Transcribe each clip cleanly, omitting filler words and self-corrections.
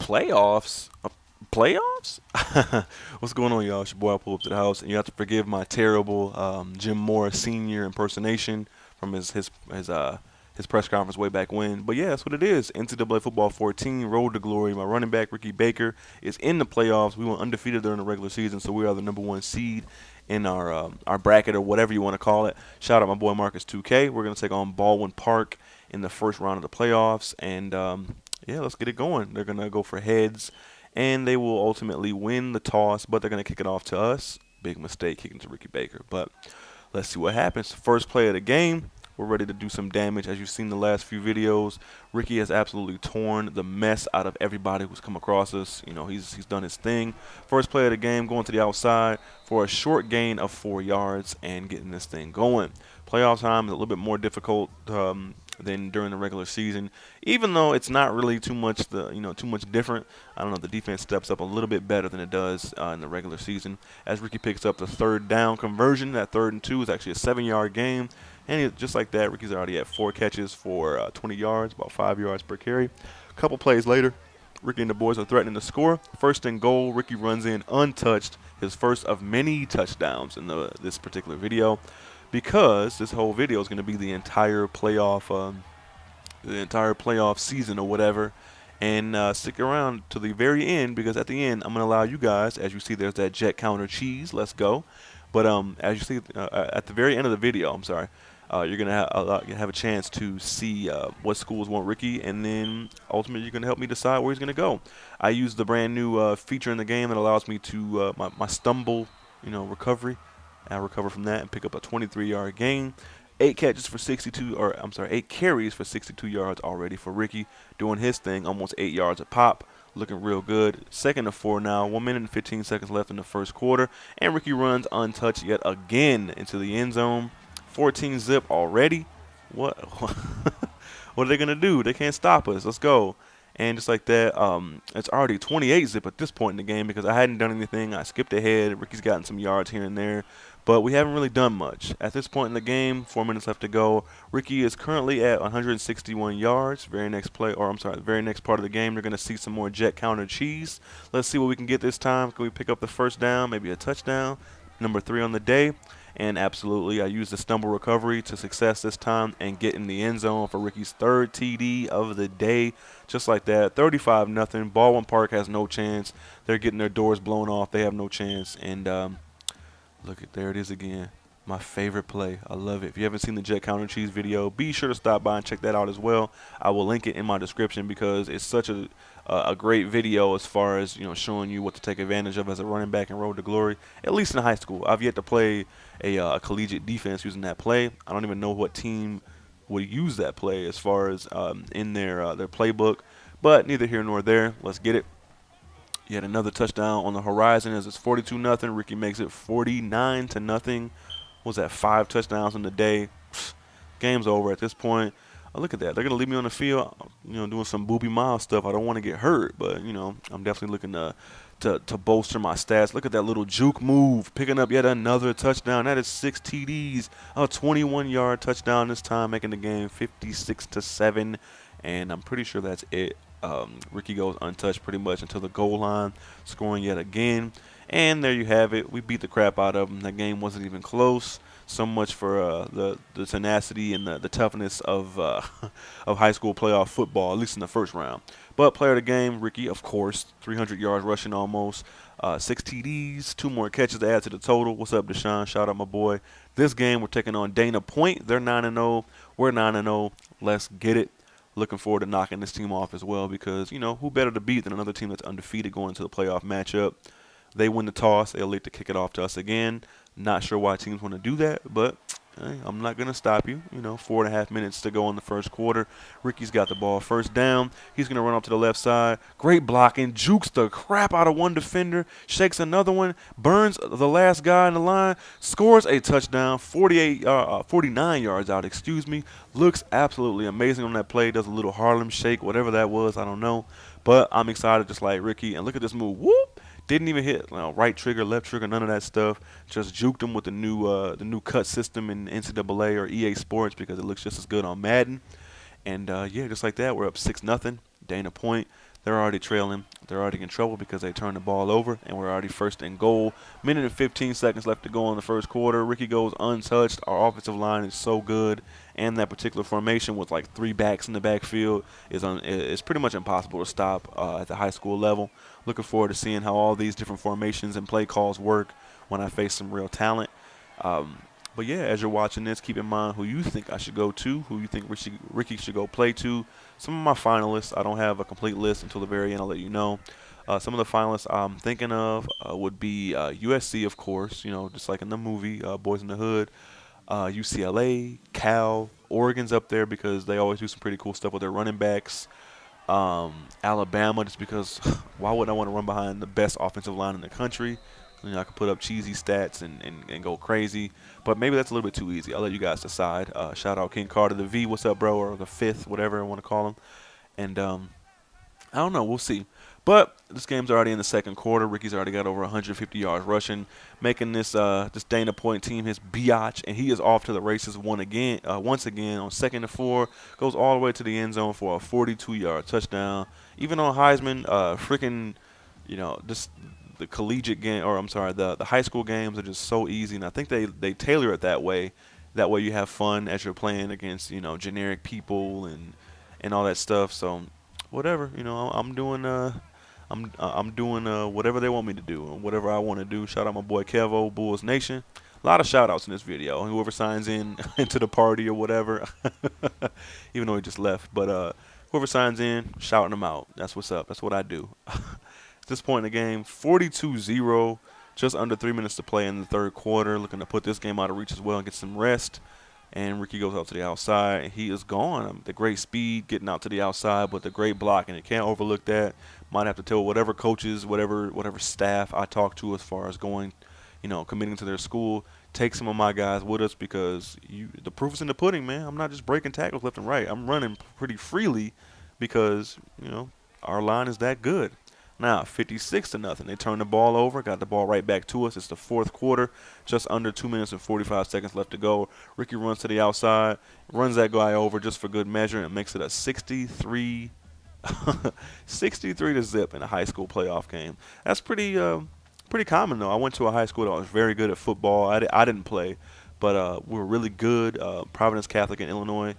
Playoffs? Playoffs? What's going on, y'all? It's your boy. I pull up to the house, and you have to forgive my terrible Jim Morris Senior impersonation from his press conference way back when. But yeah, that's what it is. NCAA football 14, road to glory. My running back Ricky Baker is in the playoffs. We went undefeated during the regular season, so we are the #1 seed in our bracket or whatever you want to call it. Shout out my boy Marcus 2K. We're gonna take on Baldwin Park in the first round of the playoffs, and yeah, let's get it going. They're gonna go for heads, and they will ultimately win the toss, but they're gonna kick it off to us. Big mistake kicking to Ricky Baker, but let's see what happens. First play of the game. We're ready to do some damage. As you've seen the last few videos, Ricky has absolutely torn the mess out of everybody who's come across us. You know, he's done his thing. First play of the game, going to the outside for a short gain of 4 yards and getting this thing going. Playoff time is a little bit more difficult than during the regular season, even though it's not really too much different. I don't know, the defense steps up a little bit better than it does in the regular season. As Ricky picks up the third down conversion, that 3rd and 2 is actually a 7-yard gain. And just like that, Ricky's already at 4 catches for 20 yards, about 5 yards per carry. A couple plays later, Ricky and the boys are threatening to score. First and goal, Ricky runs in untouched, his first of many touchdowns in this particular video, because this whole video is going to be the entire playoff season or whatever. And stick around to the very end, because at the end, I'm going to allow you guys, as you see, there's that jet counter cheese. Let's go. But as you see at the very end of the video, you're going to have a chance to see what schools want Ricky, and then ultimately you're going to help me decide where he's going to go. I use the brand new feature in the game that allows me to my stumble, recovery. I recover from that and pick up a 23-yard gain. 8 carries for 62 yards already for Ricky, doing his thing, almost 8 yards a pop. Looking real good. 2nd and 4 now. 1 minute and 15 seconds left in the first quarter. And Ricky runs untouched yet again into the end zone. 14 zip already. What? What are they going to do? They can't stop us. Let's go. And just like that, it's already 28 zip at this point in the game because I hadn't done anything. I skipped ahead. Ricky's gotten some yards here and there, but we haven't really done much. At this point in the game, 4 minutes left to go. Ricky is currently at 161 yards. The very next part of the game, they're going to see some more jet counter cheese. Let's see what we can get this time. Can we pick up the first down, maybe a touchdown? Number 3 on the day. And absolutely, I used the stumble recovery to success this time and get in the end zone for Ricky's 3rd TD of the day. Just like that, 35-0. Baldwin Park has no chance. They're getting their doors blown off. They have no chance. And there it is again. My favorite play. I love it. If you haven't seen the jet counter cheese video, be sure to stop by and check that out as well. I will link it in my description because it's such a great video as far as showing you what to take advantage of as a running back in Road to Glory. At least in high school, I've yet to play a collegiate defense using that play. I don't even know what team would use that play as far as in their playbook. But neither here nor there. Let's get it. Yet another touchdown on the horizon as it's 42-0. Ricky makes it 49-0. What was that, 5 touchdowns in the day? Game's over at this point. Look at that. They're going to leave me on the field, doing some Booby Miles stuff. I don't want to get hurt, but, I'm definitely looking to bolster my stats. Look at that little juke move, picking up yet another touchdown. That is 6 TDs, a 21-yard touchdown this time, making the game 56-7, and I'm pretty sure that's it. Ricky goes untouched pretty much until the goal line, scoring yet again. And there you have it. We beat the crap out of them. That game wasn't even close. So much for the tenacity and the toughness of high school playoff football, at least in the first round. But player of the game, Ricky, of course, 300 yards rushing almost, 6 TDs, 2 more catches to add to the total. What's up, Deshaun? Shout out my boy. This game, we're taking on Dana Point. They're 9-0. We're 9-0. Let's get it. Looking forward to knocking this team off as well because, who better to beat than another team that's undefeated going into the playoff matchup. They win the toss. They'll elect to kick it off to us again. Not sure why teams want to do that, but hey, I'm not going to stop you. 4.5 minutes to go in the first quarter. Ricky's got the ball. First down. He's going to run up to the left side. Great blocking. Jukes the crap out of one defender. Shakes another one. Burns the last guy in the line. Scores a touchdown. 49 yards out, Looks absolutely amazing on that play. Does a little Harlem shake, whatever that was. I don't know. But I'm excited just like Ricky. And look at this move. Whoop. Didn't even hit right trigger, left trigger, none of that stuff. Just juked him with the new cut system in NCAA or EA Sports because it looks just as good on Madden. And yeah, just like that, we're up 6-0. Dana Point, they're already trailing they're already in trouble because they turned the ball over, and we're already first and goal. Minute and 15 seconds left to go in the first quarter. Ricky goes untouched. Our offensive line is so good, and that particular formation with like 3 backs in the backfield is pretty much impossible to stop at the high school level. Looking forward to seeing how all these different formations and play calls work when I face some real talent. But yeah, as you're watching this, keep in mind who you think I should go to, who you think Ricky should go play to. Some of my finalists, I don't have a complete list until the very end. I'll let you know. Some of the finalists I'm thinking of would be USC, of course, just like in the movie Boys in the Hood. UCLA, Cal, Oregon's up there because they always do some pretty cool stuff with their running backs. Alabama, just because why wouldn't I want to run behind the best offensive line in the country? I could put up cheesy stats and go crazy, but maybe that's a little bit too easy. I'll let you guys decide. Shout out King Carter, the V, what's up, bro, or the Fifth, whatever I want to call him. And I don't know, we'll see. But this game's already in the second quarter. Ricky's already got over 150 yards rushing, making this Dana Point team his biatch, and he is off to the races once again on 2nd and 4. Goes all the way to the end zone for a 42-yard touchdown. Even on Heisman, just the collegiate game, or I'm sorry, the high school games are just so easy, and I think they tailor it that way. That way you have fun as you're playing against generic people and all that stuff. So whatever, I'm doing whatever they want me to do, whatever I want to do. Shout out my boy Kevo, Bulls Nation. A lot of shout outs in this video. Whoever signs in into the party or whatever, even though he just left, but whoever signs in, shouting them out. That's what's up. That's what I do. At this point in the game, 42-0, just under 3 minutes to play in the third quarter. Looking to put this game out of reach as well and get some rest. And Ricky goes out to the outside, and he is gone. The great speed getting out to the outside, but the great blocking. You can't overlook that. Might have to tell whatever coaches, whatever staff I talk to as far as going, committing to their school, take some of my guys with us because the proof is in the pudding, man. I'm not just breaking tackles left and right. I'm running pretty freely because, our line is that good. Now, 56-0. They turn the ball over, got the ball right back to us. It's the fourth quarter, just under 2 minutes and 45 seconds left to go. Ricky runs to the outside, runs that guy over just for good measure, and makes it a 63 to zip in a high school playoff game. That's pretty common, though. I went to a high school that was very good at football. I didn't play, but we were really good. Providence Catholic in Illinois.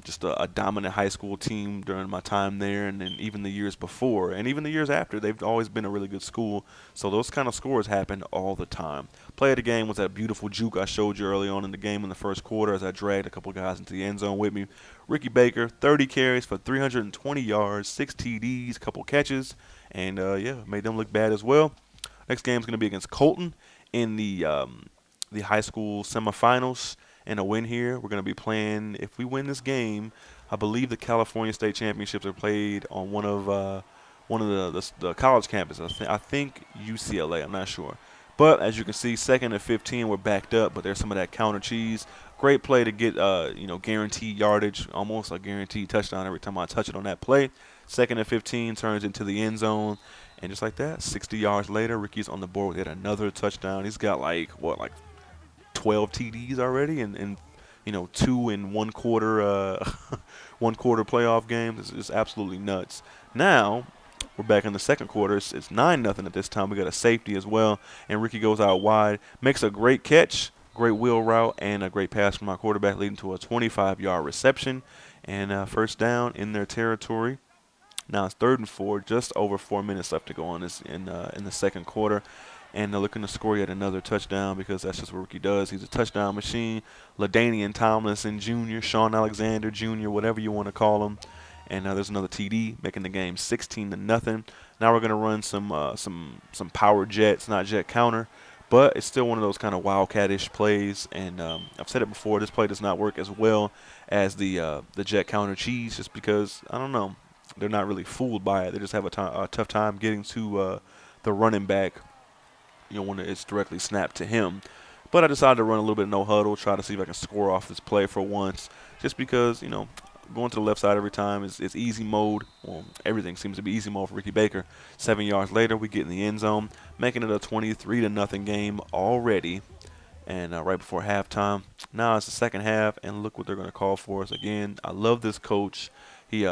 Just a dominant high school team during my time there, and then even the years before and even the years after, they've always been a really good school. So those kind of scores happen all the time. Play of the game was that beautiful juke I showed you early on in the game in the first quarter as I dragged a couple guys into the end zone with me. Ricky Baker, 30 carries for 320 yards, 6 TDs, a couple catches, and made them look bad as well. Next game is going to be against Colton in the high school semifinals. And a win here, we're going to be playing, if we win this game, I believe the California State Championships are played on one of the college campuses. I think UCLA, I'm not sure. But as you can see, 2nd and 15, we're backed up, but there's some of that counter cheese. Great play to get, guaranteed yardage, almost a guaranteed touchdown every time I touch it on that play. 2nd and 15 turns into the end zone. And just like that, 60 yards later, Ricky's on the board with yet another touchdown. He's got like 12 TDs already, and 2 in 1 quarter, 1 quarter playoff games. It's absolutely nuts. Now we're back in the second quarter. It's 9-0 at this time. We got a safety as well, and Ricky goes out wide, makes a great catch, great wheel route, and a great pass from our quarterback, leading to a 25-yard reception and first down in their territory. Now it's 3rd and 4, just over 4 minutes left to go on this in the second quarter. And they're looking to score yet another touchdown because that's just what Ricky does. He's a touchdown machine. LaDainian Tomlinson Jr., Sean Alexander Jr., whatever you want to call him. And there's another TD, making the game 16-0. Now we're going to run some power jets, not jet counter. But it's still one of those kind of wildcat-ish plays. And I've said it before, this play does not work as well as the jet counter cheese just because, I don't know, they're not really fooled by it. They just have a tough time getting to the running back when it's directly snapped to him. But I decided to run a little bit of no huddle, try to see if I can score off this play for once, just because, going to the left side every time is easy mode. Well, everything seems to be easy mode for Ricky Baker. 7 yards later, we get in the end zone, making it a 23-0 game already. And right before halftime, now it's the second half, and look what they're going to call for us again. I love this coach. He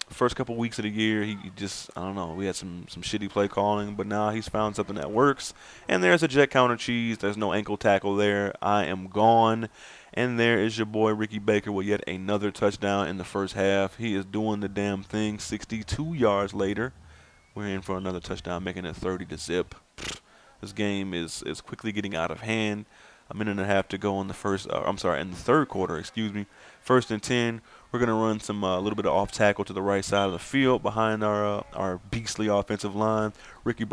First couple weeks of the year, he just, I don't know, we had some shitty play calling, but now he's found something that works. And there's a jet counter cheese. There's no ankle tackle there. I am gone. And there is your boy Ricky Baker with yet another touchdown in the first half. He is doing the damn thing. 62 yards later, we're in for another touchdown, making it 30-0. This game is quickly getting out of hand. A minute and a half to go in the in the third quarter, excuse me. 1st and 10. We're gonna run some a little bit of off tackle to the right side of the field behind our beastly offensive line. Ricky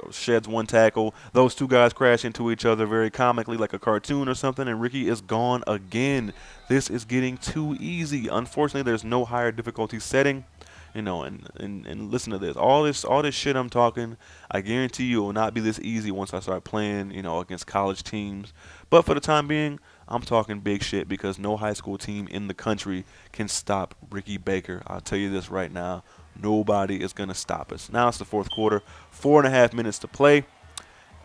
sheds one tackle. Those two guys crash into each other very comically, like a cartoon or something, and Ricky is gone again. This is getting too easy. Unfortunately, there's no higher difficulty setting. And listen to this. All this shit I'm talking, I guarantee you it will not be this easy once I start playing, against college teams. But for the time being, I'm talking big shit because no high school team in the country can stop Ricky Baker. I'll tell you this right now. Nobody is going to stop us. Now it's the fourth quarter, 4.5 minutes to play.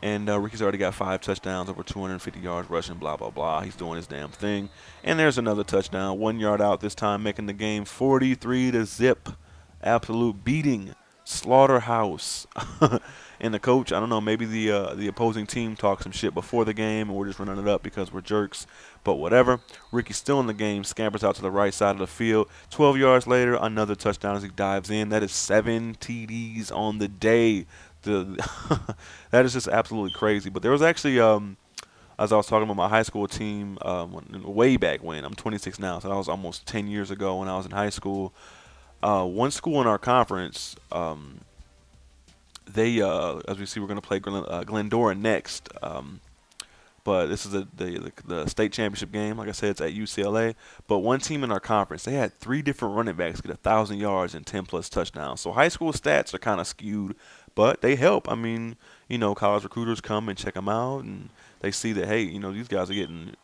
And Ricky's already got 5 touchdowns, over 250 yards rushing, blah, blah, blah. He's doing his damn thing. And there's another touchdown, 1 yard out this time, making the game 43-0. Absolute beating, slaughterhouse. And the coach, I don't know, maybe the opposing team talked some shit before the game, and we're just running it up because we're jerks. But whatever. Ricky's still in the game, scampers out to the right side of the field. 12 yards later, another touchdown as he dives in. That is 7 TDs on the day. That is just absolutely crazy. But there was actually, as I was talking about my high school team, way back when, I'm 26 now, so that was almost 10 years ago when I was in high school. One school in our conference, they, as we see, we're going to play Glendora next. But this is the state championship game. Like I said, it's at UCLA. But one team in our conference, they had 3 different running backs get 1,000 yards and 10-plus touchdowns. So high school stats are kind of skewed, but they help. I mean, college recruiters come and check them out, and they see that, hey, these guys are getting,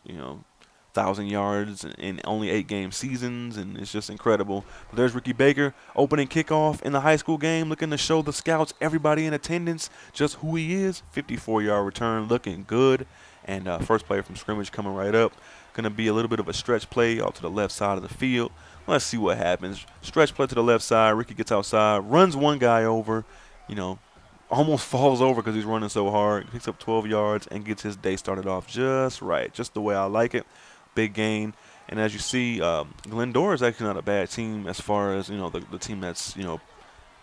1,000 yards in only 8-game seasons, and it's just incredible. But there's Ricky Baker, opening kickoff in the high school game, looking to show the scouts, everybody in attendance, just who he is. 54-yard return, looking good. And first play from scrimmage coming right up. Going to be a little bit of a stretch play out to the left side of the field. Let's see what happens. Stretch play to the left side. Ricky gets outside, runs one guy over, almost falls over because he's running so hard. Picks up 12 yards and gets his day started off just right, just the way I like it. Big gain. And as you see, Glendora is actually not a bad team as far as, the team that's,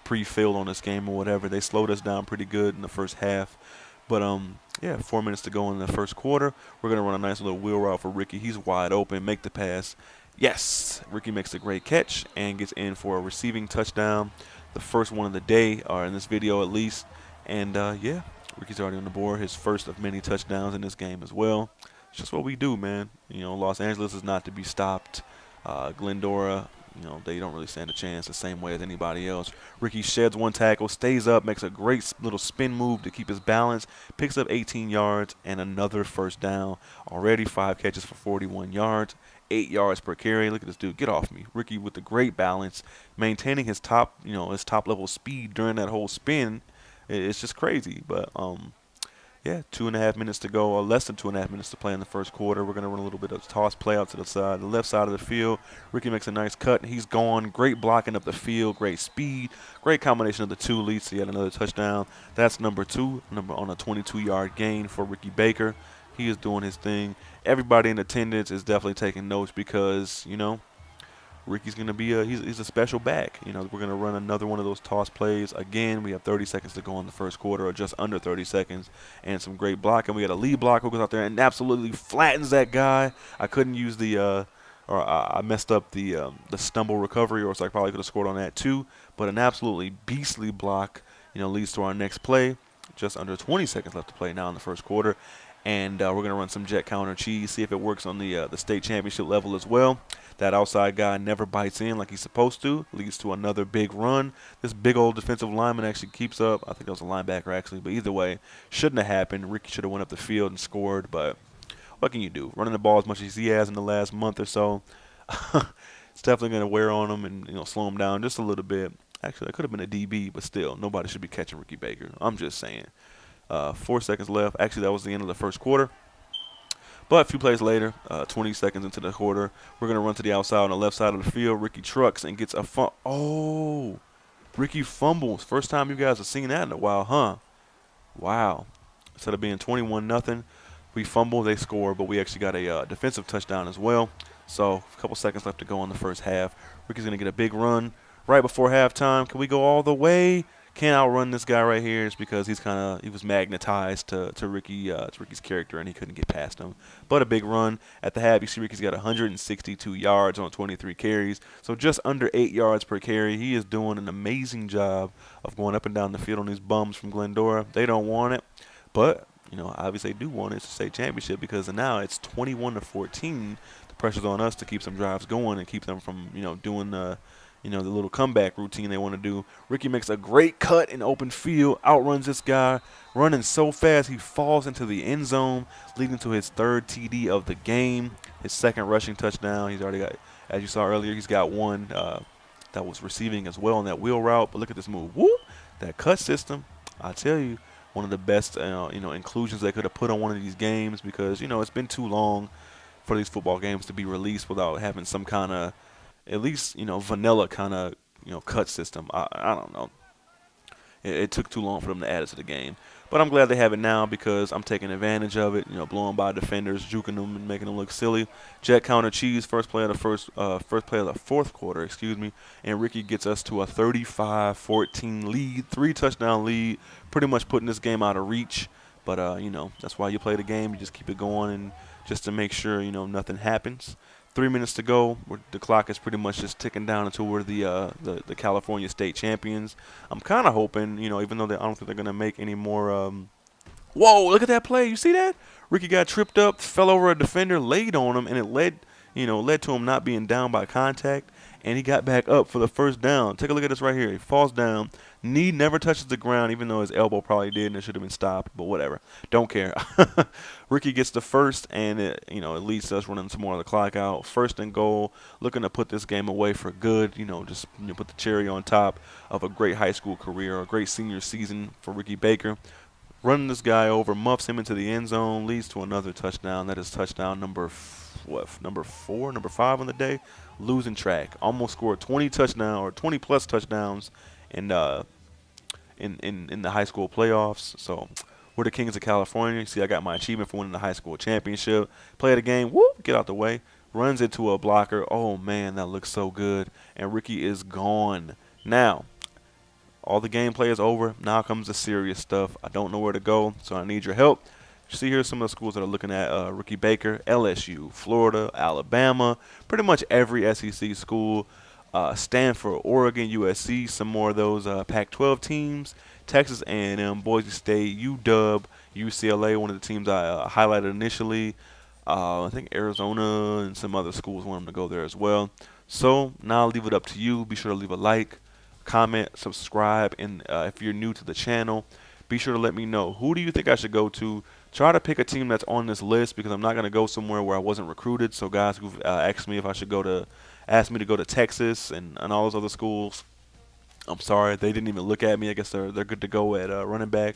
pre-filled on this game or whatever. They slowed us down pretty good in the first half. But, 4 minutes to go in the first quarter. We're going to run a nice little wheel route for Ricky. He's wide open. Make the pass. Yes. Ricky makes a great catch and gets in for a receiving touchdown. The first one of the day, or in this video at least. And, Ricky's already on the board. His first of many touchdowns in this game as well. It's just what we do, man. Los Angeles is not to be stopped. Glendora, they don't really stand a chance the same way as anybody else. Ricky sheds one tackle, stays up, makes a great little spin move to keep his balance, picks up 18 yards and another first down. Already 5 catches for 41 yards, 8 yards per carry. Look at this dude. Get off me. Ricky with the great balance, maintaining his top level speed during that whole spin. It's just crazy. But 2.5 minutes to go, or less than 2.5 minutes to play in the first quarter. We're going to run a little bit of toss play out to the left side of the field. Ricky makes a nice cut, and he's gone. Great blocking up the field, great speed, great combination of the two leads. So he had another touchdown. That's number 2, on a 22-yard gain for Ricky Baker. He is doing his thing. Everybody in attendance is definitely taking notes because, Ricky's going to be he's a special back. We're going to run another one of those toss plays. Again, we have 30 seconds to go in the first quarter, or just under 30 seconds, and some great blocking. We got a lead blocker who goes out there and absolutely flattens that guy. I couldn't use I messed up the stumble recovery, or so I probably could have scored on that too. But an absolutely beastly block, leads to our next play. Just under 20 seconds left to play now in the first quarter. And we're going to run some jet counter cheese, see if it works on the state championship level as well. That outside guy never bites in like he's supposed to. Leads to another big run. This big old defensive lineman actually keeps up. I think that was a linebacker actually. But either way, shouldn't have happened. Ricky should have went up the field and scored. But what can you do? Running the ball as much as he has in the last month or so, it's definitely going to wear on him and slow him down just a little bit. Actually, that could have been a DB, but still, nobody should be catching Ricky Baker. I'm just saying. 4 seconds left. Actually, that was the end of the first quarter. But a few plays later, 20 seconds into the quarter, we're going to run to the outside on the left side of the field. Ricky trucks and gets a Ricky fumbles. First time you guys have seen that in a while, huh? Wow. Instead of being 21-0, we fumble, they score, but we actually got a defensive touchdown as well. So a couple seconds left to go in the first half. Ricky's going to get a big run right before halftime. Can we go all the way? Can't outrun this guy right here. It's because he was magnetized to Ricky's character, and he couldn't get past him. But a big run at the half. You see Ricky's got 162 yards on 23 carries, so just under 8 yards per carry. He is doing an amazing job of going up and down the field on these bums from Glendora. They don't want it, but obviously they do want it. It's a state championship because now it's 21-14. The pressure's on us to keep some drives going and keep them from doing the little comeback routine they want to do. Ricky makes a great cut in open field, outruns this guy, running so fast he falls into the end zone, leading to his third TD of the game, his second rushing touchdown. He's already got, as you saw earlier, he's got one that was receiving as well on that wheel route. But look at this move. Woo! That cut system, I tell you, one of the best inclusions they could have put on one of these games because, it's been too long for these football games to be released without having some kind of at least, vanilla kind of, cut system. I don't know. It took too long for them to add it to the game. But I'm glad they have it now because I'm taking advantage of it, blowing by defenders, juking them and making them look silly. Jet counter cheese, first play of the fourth quarter, and Ricky gets us to a 35-14 lead, 3-touchdown lead, pretty much putting this game out of reach. But, that's why you play the game. You just keep it going and just to make sure, nothing happens. 3 minutes to go. The clock is pretty much just ticking down until we're the California State champions. I'm kind of hoping, even though I don't think they're going to make any more. Whoa, look at that play. You see that? Ricky got tripped up, fell over a defender, laid on him, and it led to him not being down by contact, and he got back up for the first down. Take a look at this right here. He falls down. Knee never touches the ground, even though his elbow probably did, and it should have been stopped, but whatever. Don't care. Ricky gets the first, and it leads to us running some more of the clock out. First and goal, looking to put this game away for good, just put the cherry on top of a great high school career, a great senior season for Ricky Baker. Running this guy over, muffs him into the end zone, leads to another touchdown. That is touchdown number 5 on the day. Losing track. Almost scored 20 plus touchdowns in the high school playoffs. So we're the Kings of California. See, I got my achievement for winning the high school championship. Play the game. Whoop, get out the way. Runs into a blocker. Oh, man, that looks so good. And Ricky is gone. Now, all the gameplay is over. Now comes the serious stuff. I don't know where to go, so I need your help. You see here some of the schools that are looking at Ricky Baker: LSU, Florida, Alabama, pretty much every SEC school, Stanford, Oregon, USC, some more of those Pac-12 teams, Texas A&M, Boise State, UW, UCLA, one of the teams I highlighted initially. I think Arizona and some other schools want them to go there as well. So now I'll leave it up to you. Be sure to leave a like, comment, subscribe, and if you're new to the channel, be sure to let me know. Who do you think I should go to? Try to pick a team that's on this list because I'm not going to go somewhere where I wasn't recruited. So guys who've asked me if I should asked me to go to Texas and all those other schools, I'm sorry, they didn't even look at me. I guess they're good to go at running back.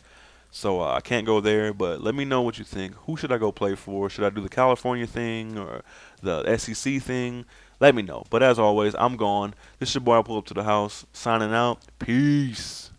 So I can't go there, but let me know what you think. Who should I go play for? Should I do the California thing or the SEC thing? Let me know. But as always, I'm gone. This is your boy, I pull up to the house. Signing out. Peace.